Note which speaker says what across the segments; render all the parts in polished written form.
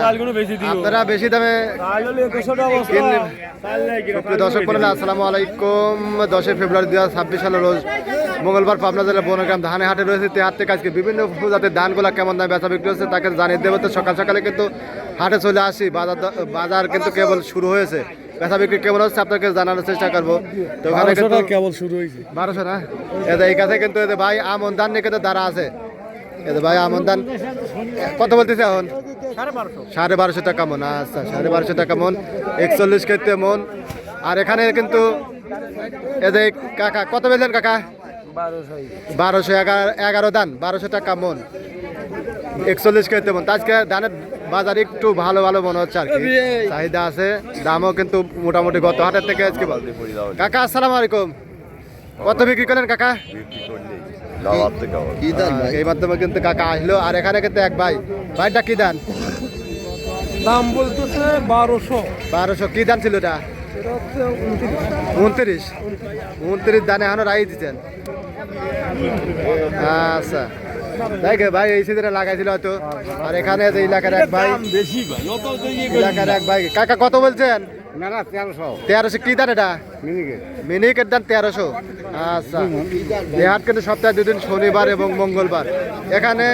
Speaker 1: আপনারা বেশি দামে দর্শক বলেন আসসালামু আলাইকুম। 10 ফেব্রুয়ারি 2026 সালের রোজ মঙ্গলবার পাবনা জেলার বনগ্রাম ধানে হাটে রয়েছে। হাট থেকে আজকে বিভিন্ন প্রজাতির ধানগুলা কেমন দামে বেচা বিক্রি হচ্ছে তাকে জানিয়ে দেবো। তো সকাল সকালে কিন্তু হাটে চলে আসি, বাজার কিন্তু কেবল শুরু হয়েছে। বেচা বিক্রি কেমন হচ্ছে আপনাকে জানানোর চেষ্টা করবো। তো ওখানে কিন্তু
Speaker 2: কেবল শুরু হয়েছে
Speaker 1: 1200 না, এই কাছে কিন্তু ভাই আমন ধান নিয়ে কিন্তু দাঁড়া আছে। ভাই আমন ধান কত বলতেছে এখন? 1250 টাকা মন। আচ্ছা, 1250 টাকা মন, 41 কেজিতে মন। আর এখানে কিন্তু এদের কাকা কত বেচলেন কাকা? 1211 দান, 1200 টাকা মন, 41 কেজিতে মন। আজকে ধানের বাজার একটু ভালো ভালো মনে হচ্ছে আর কি, চাহিদা আছে, দামও কিন্তু মোটামুটি গত হাটের থেকে আজকে। কাকা আসসালামু আলাইকুম, কত বিক্রি করেন কাকা? এই মাধ্যমে কিন্তু কাকা আসলো। আর এখানে কিন্তু এক ভাইটা কি দান?
Speaker 2: দাম বলতেছে
Speaker 1: 1200। কি দান ছিল এটা? 29 দানে এখনো রাই দিচ্ছেন। আচ্ছা, দেখ ভাই এই সিজনে লাগাইছিল হয়তো। আর এখানে যে এলাকার এক ভাই, কাকা কত বলছেন? 1300। কি দান এটা? মিনিকেট দান 1300। আচ্ছা, এই হাট কিন্তু সপ্তাহে 2 দিন, শনিবার এবং মঙ্গলবার। এখানে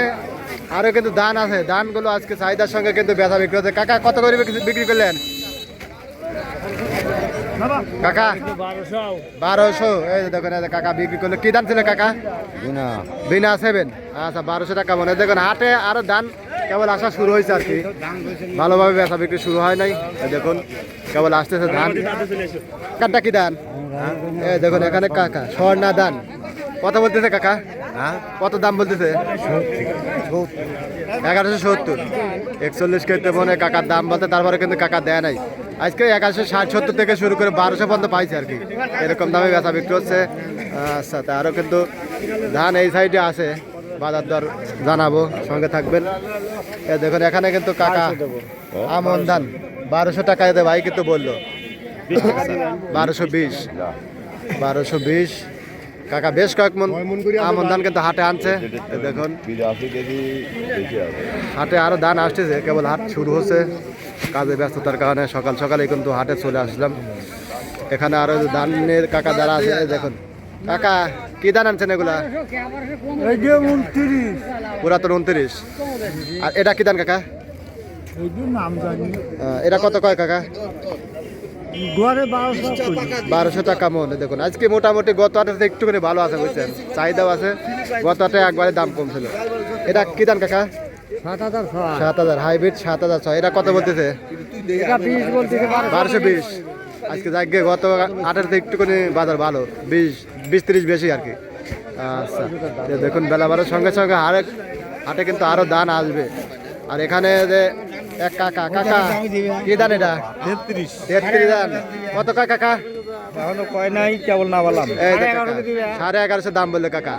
Speaker 1: আরো কিন্তু ধান আছে, ধানগুলো আজকে চাহিদার সঙ্গে কিন্তু বেচা বিক্রি হচ্ছে। কাকা কত করে বিক্রি করলেন কাকা? 1200। এই দেখুন কাকা বিক্রি করলো। কি ধান ছিল কাকা? বিনা 7। আচ্ছা, 1200 টাকা মনে। দেখুন হাটে আরো ধান কেবল আসা শুরু হয়েছে আর কি, ভালোভাবে বেচা বিক্রি শুরু হয় নাই। দেখুন কেবল আসতেছে ধান। কাঠটা কি ধান? এই দেখুন এখানে কাকা স্বর্ণা ধান কত বলতেছে কাকা? কত দাম বলতেছে? 1170। 41 কেজিতে মনে কাকার দাম বলতে, তারপরে কিন্তু কাকা দেয় নাই। আজকে 1160-70 থেকে শুরু করে 1200 পর্যন্ত পাইছে আর কি, এরকম দামে বেচা বিক্রি হচ্ছে। আচ্ছা, তা আরও কিন্তু ধান এই সাইডে আছে, বাজার দর জানাবো, সঙ্গে থাকবেন। দেখুন এখানে কিন্তু কাকা আমন ধান 1200 টাকা এতে ভাই কিন্তু বললো। 1220। কাকা বেশ কয়েক মন আমন ধান কিন্তু হাটে আনছে। দেখুন হাটে আরো ধান আসতেছে, কেবল হাট শুরু হচ্ছে। কাজে ব্যস্ততার কারণে সকাল সকালে কিন্তু হাটে চলে আসলাম। এখানে আরো ধানের কাকা যারা আছে, দেখুন কাকা কি ধান আনছেন এগুলা? পুরাতন 29। আর এটা কি ধান কাকা? এটা কত কয় কাকা? 1200 টাকা মন। দেখুন আজকে মোটামুটি গত হাটে একটুখানি ভালো আছে, বুঝছেন, চাহিদাও আছে। গত হাটে একবারে দাম কম ছিল। এটা কি দাম কাকা? 7000 হাইব্রিড 7006। এটা কত বলতেছে? 1220। আজকে যাকে গত হাটের থেকে একটুখানি বাজার ভালো, 20-30 বেশি আর কি। আচ্ছা, দেখুন বেলা বাড়ার সঙ্গে সঙ্গে হাটে কিন্তু আরো দান আসবে। আর এখানে যে এক কাকা কি দান? এটা 33 দান। কত কাকা?
Speaker 2: এখনো কয় নাই, কেবল না বললাম
Speaker 1: 1150 দাম বললে কাকা।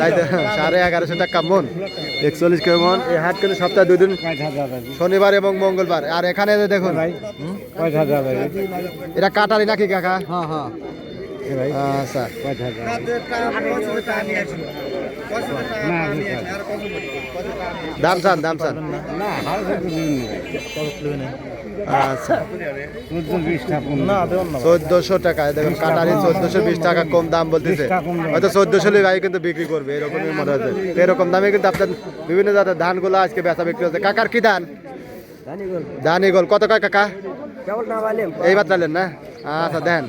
Speaker 1: 1150 টাকা মন, 41 কেজি মন। এই হাট কিন্তু সপ্তাহে 2 দিন, শনিবার এবং মঙ্গলবার। আর এখানে দেখুন এটা কাটারি নাকি কাকা? আচ্ছা, দাম চান? আচ্ছা, 1400 টাকা। দেখুন কাটারি 1420 টাকা কম দাম বলতেছে, হয়তো 1400 গাড়ি কিন্তু বিক্রি করবে, এরকমই মনে হচ্ছে। এরকম দামে কিন্তু আপনার বিভিন্ন জাতের ধানগুলো আজকে বেচা বিক্রি হচ্ছে। কাকার কি ধান? দানিগোল। কত কয় কাকা? এই বাতলালেন না? আচ্ছা, দেন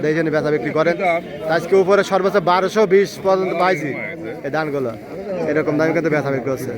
Speaker 1: দেখেন বেচা বিক্রি করেন। আজকে উপরে সর্বোচ্চ 1220 পর্যন্ত পাইছি এই ধানগুলো, এরকম দামে কিন্তু বেচা বিক্রি হচ্ছে।